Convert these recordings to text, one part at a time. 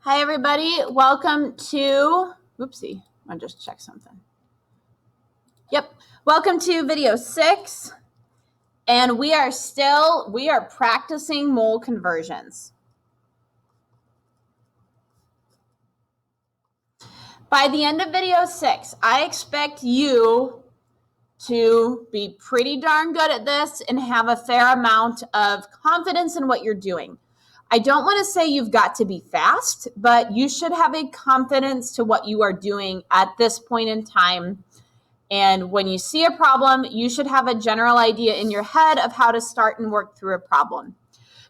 Hi, everybody. Welcome to, oopsie, I'll just check something. Yep. Welcome to video 6. And we are practicing mole conversions. By the end of video 6, I expect you to be pretty darn good at this and have a fair amount of confidence in what you're doing. I don't want to say you've got to be fast, but you should have a confidence to what you are doing at this point in time. And when you see a problem, you should have a general idea in your head of how to start and work through a problem.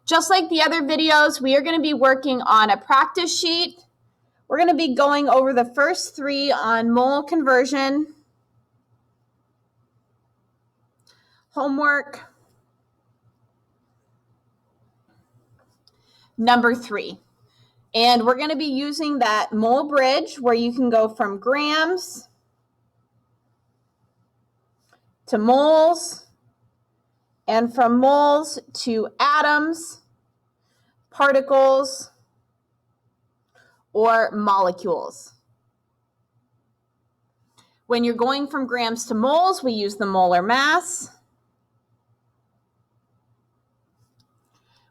Just like the other videos, we are going to be working on a practice sheet. We're going to be going over the first 3 on mole conversion, homework, number 3. And we're going to be using that mole bridge where you can go from grams to moles and from moles to atoms, particles, or molecules. When you're going from grams to moles, we use the molar mass.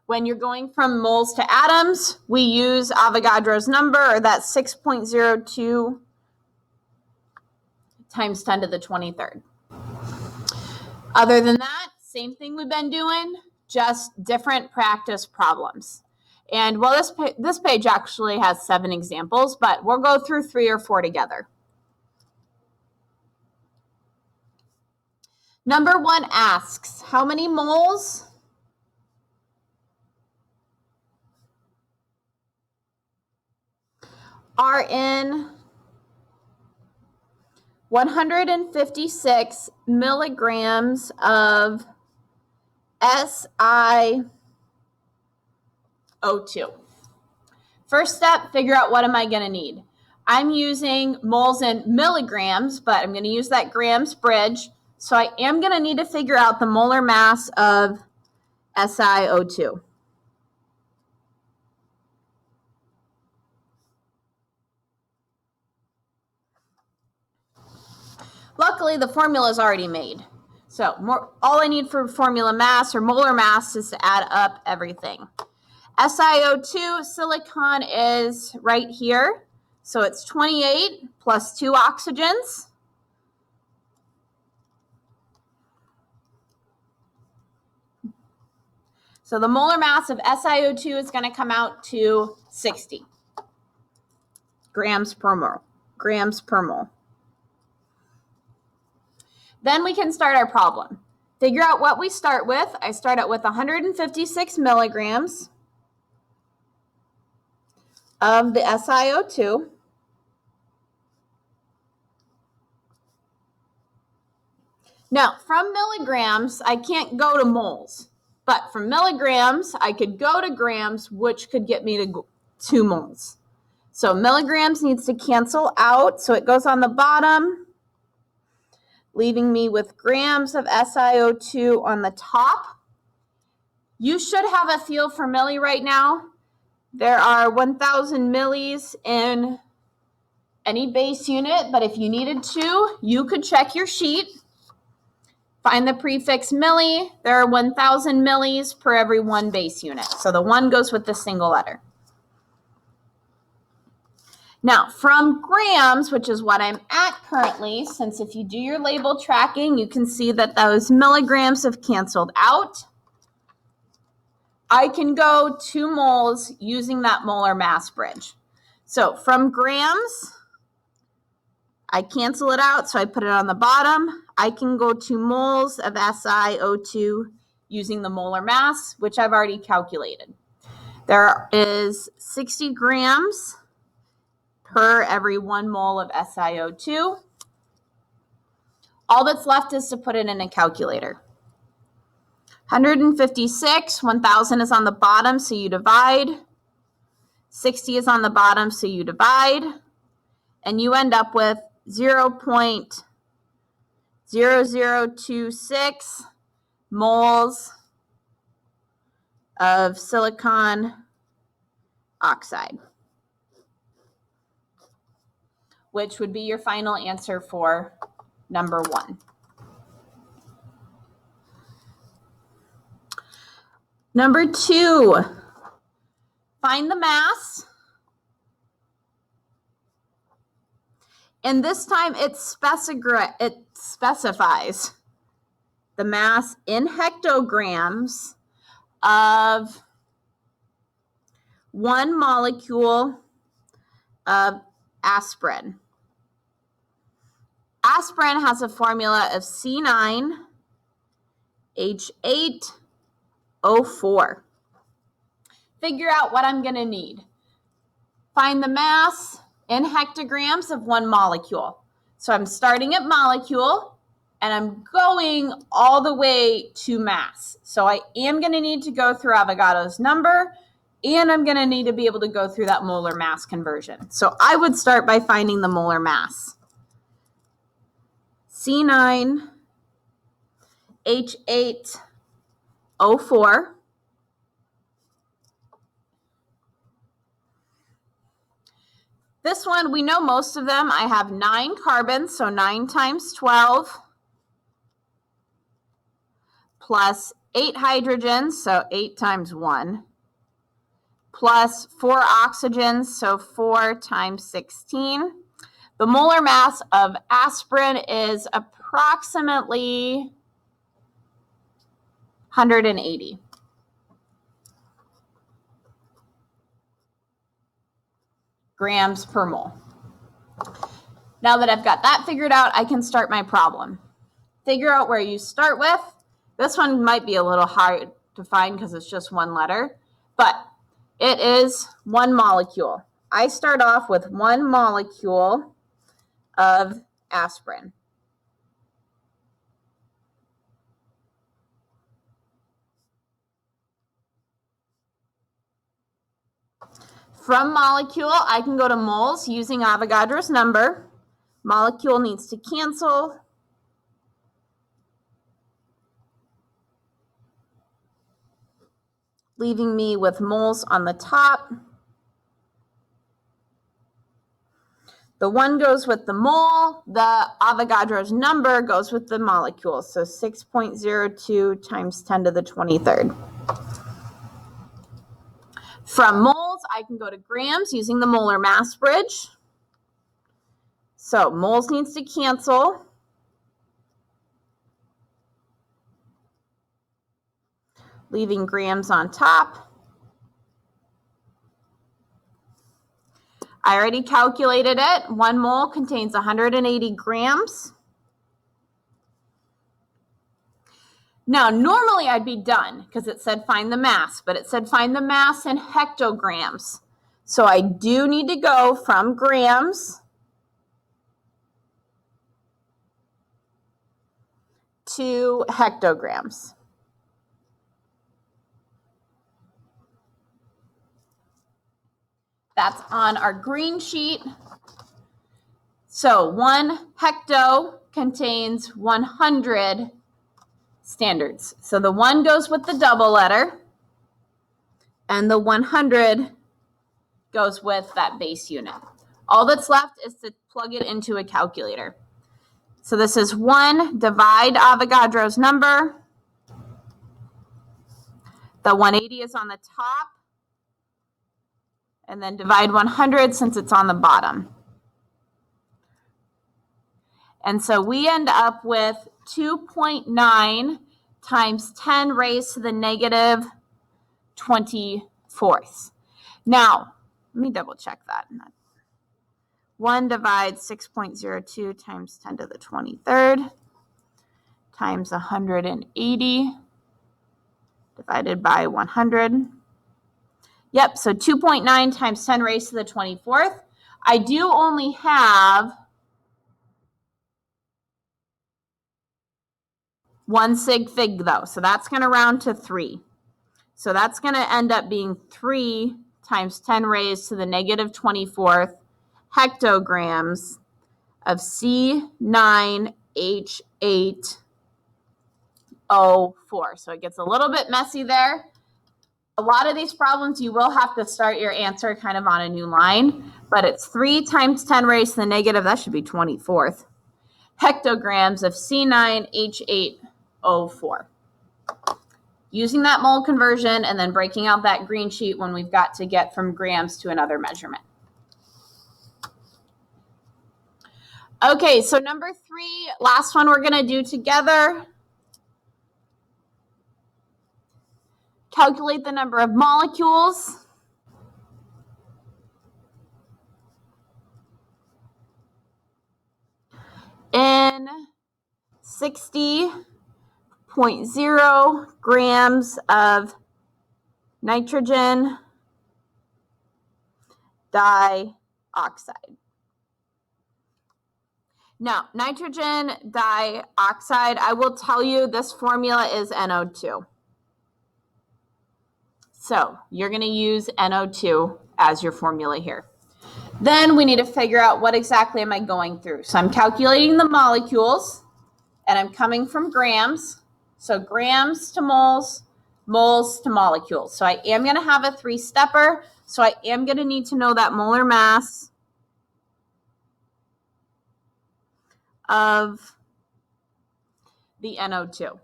When you're going from moles to atoms, we use Avogadro's number, or that 6.02 times 10 to the 23rd. Other than that, same thing we've been doing, just different practice problems. And well, this page actually has 7 examples, but we'll go through 3 or 4 together. Number 1 asks, how many moles are in 156 milligrams of SiO2? First step, figure out what am I going to need. I'm using moles in milligrams, but I'm going to use that grams bridge. So I am going to need to figure out the molar mass of SiO2. Luckily, the formula is already made. So all I need for formula mass or molar mass is to add up everything. SiO2, silicon is right here. So it's 28 plus 2 oxygens. So the molar mass of SiO2 is going to come out to 60 grams per mole. Then we can start our problem. Figure out what we start with. I start out with 156 milligrams of the SiO2. Now, from milligrams, I can't go to moles. But from milligrams, I could go to grams, which could get me to 2 moles. So milligrams needs to cancel out. So it goes on the bottom, leaving me with grams of SiO2 on the top. You should have a feel for milli right now. There are 1,000 millis in any base unit, but if you needed to, you could check your sheet. Find the prefix milli. There are 1,000 millis per every 1 base unit. So the 1 goes with the single letter. Now, from grams, which is what I'm at currently, since if you do your label tracking, you can see that those milligrams have canceled out. I can go 2 moles using that molar mass bridge. So from grams, I cancel it out, so I put it on the bottom. I can go 2 moles of SiO2 using the molar mass, which I've already calculated. There is 60 grams per every 1 mole of SiO2. All that's left is to put it in a calculator. 156, 1,000 is on the bottom, so you divide. 60 is on the bottom, so you divide. And you end up with 0.0026 moles of silicon oxide. which would be your final answer for number 1. Number 2, find the mass. And this time it specifies the mass in hectograms of 1 molecule of aspirin. Aspirin has a formula of C9H8O4. Figure out what I'm going to need. Find the mass in hectograms of 1 molecule. So I'm starting at molecule and I'm going all the way to mass. So I am going to need to go through Avogadro's number, and I'm going to need to be able to go through that molar mass conversion. So I would start by finding the molar mass. C9H8O4. This one, we know most of them. I have 9 carbons, so 9 times 12, plus 8 hydrogens, so 8 times 1, plus 4 oxygens, so 4 times 16. The molar mass of aspirin is approximately 180. Grams per mole. Now that I've got that figured out, I can start my problem. Figure out where you start with. This one might be a little hard to find because it's just 1 letter, but it is 1 molecule. I start off with 1 molecule of aspirin. From molecule, I can go to moles using Avogadro's number. Molecule needs to cancel. Leaving me with moles on the top. The 1 goes with the mole. The Avogadro's number goes with the molecule. So 6.02 times 10 to the 23rd. From moles, I can go to grams using the molar mass bridge. So moles needs to cancel. Leaving grams on top. I already calculated it. 1 mole contains 180 grams. Now, normally I'd be done because it said find the mass, but it said find the mass in hectograms. So I do need to go from grams to hectograms. That's on our green sheet. So 1 hecto contains 100 standards. So the 1 goes with the double letter, and the 100 goes with that base unit. All that's left is to plug it into a calculator. So this is 1, divide Avogadro's number. The 180 is on the top. And then divide 100 since it's on the bottom. And so we end up with 2.9 times 10 raised to the negative 24th. Now, let me double check that. 1 divides 6.02 times 10 to the 23rd times 180 divided by 100. Yep, so 2.9 times 10 raised to the 24th. I do only have 1 sig fig though, so that's going to round to 3. So that's going to end up being 3 times 10 raised to the negative 24th hectograms of C9H8O4. So it gets a little bit messy there. A lot of these problems, you will have to start your answer kind of on a new line, but it's 3 times 10 raised to the negative, that should be 24th, hectograms of C9H8O4. Using that mole conversion and then breaking out that green sheet when we've got to get from grams to another measurement. Okay, so number 3, last one we're going to do together. Calculate the number of molecules in 60.0 grams of nitrogen dioxide. Now, nitrogen dioxide, I will tell you this formula is NO2. So you're going to use NO2 as your formula here. Then we need to figure out what exactly am I going through. So I'm calculating the molecules, and I'm coming from grams. So grams to moles, moles to molecules. So I am going to have a 3-stepper. So I am going to need to know that molar mass of the NO2.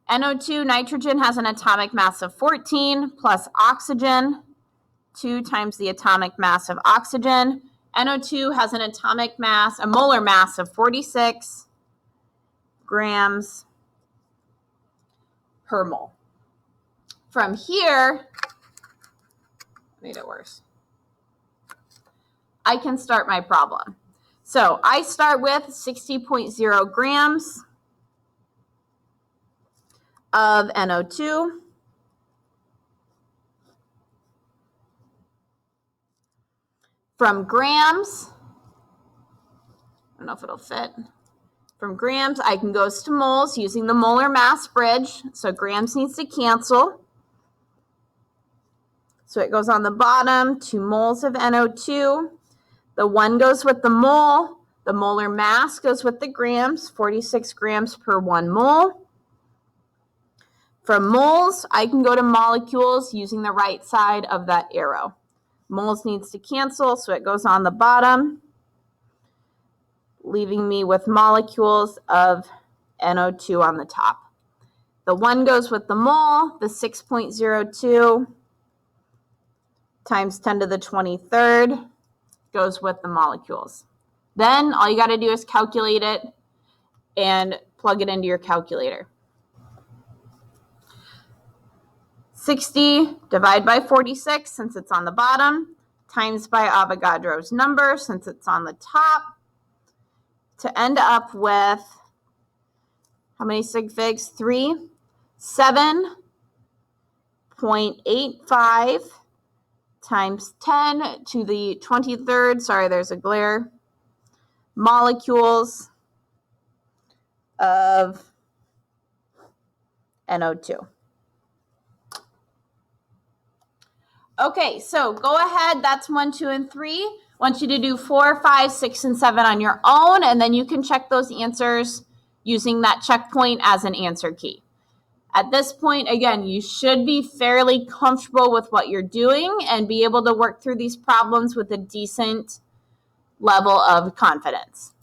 NO2, nitrogen, has an atomic mass of 14 plus oxygen, 2 times the atomic mass of oxygen. NO2 has an atomic mass, a molar mass of 46 grams per mole. From here, made it worse, I can start my problem. So I start with 60.0 grams of NO2. From grams, I don't know if it'll fit. From grams, I can go to moles using the molar mass bridge. So grams needs to cancel. So it goes on the bottom, 2 moles of NO2. The 1 goes with the mole. The molar mass goes with the grams, 46 grams per 1 mole. From moles, I can go to molecules using the right side of that arrow. Moles needs to cancel, so it goes on the bottom, leaving me with molecules of NO2 on the top. The 1 goes with the mole, the 6.02 times 10 to the 23rd goes with the molecules. Then all you got to do is calculate it and plug it into your calculator. 60 divided by 46, since it's on the bottom, times by Avogadro's number, since it's on the top, to end up with, how many sig figs? 3. 7.85 times 10 to the 23rd, sorry, there's a glare, molecules of NO2. Okay, so go ahead. That's 1, 2, and 3. I want you to do 4, 5, 6, and 7 on your own, and then you can check those answers using that checkpoint as an answer key. At this point, again, you should be fairly comfortable with what you're doing and be able to work through these problems with a decent level of confidence.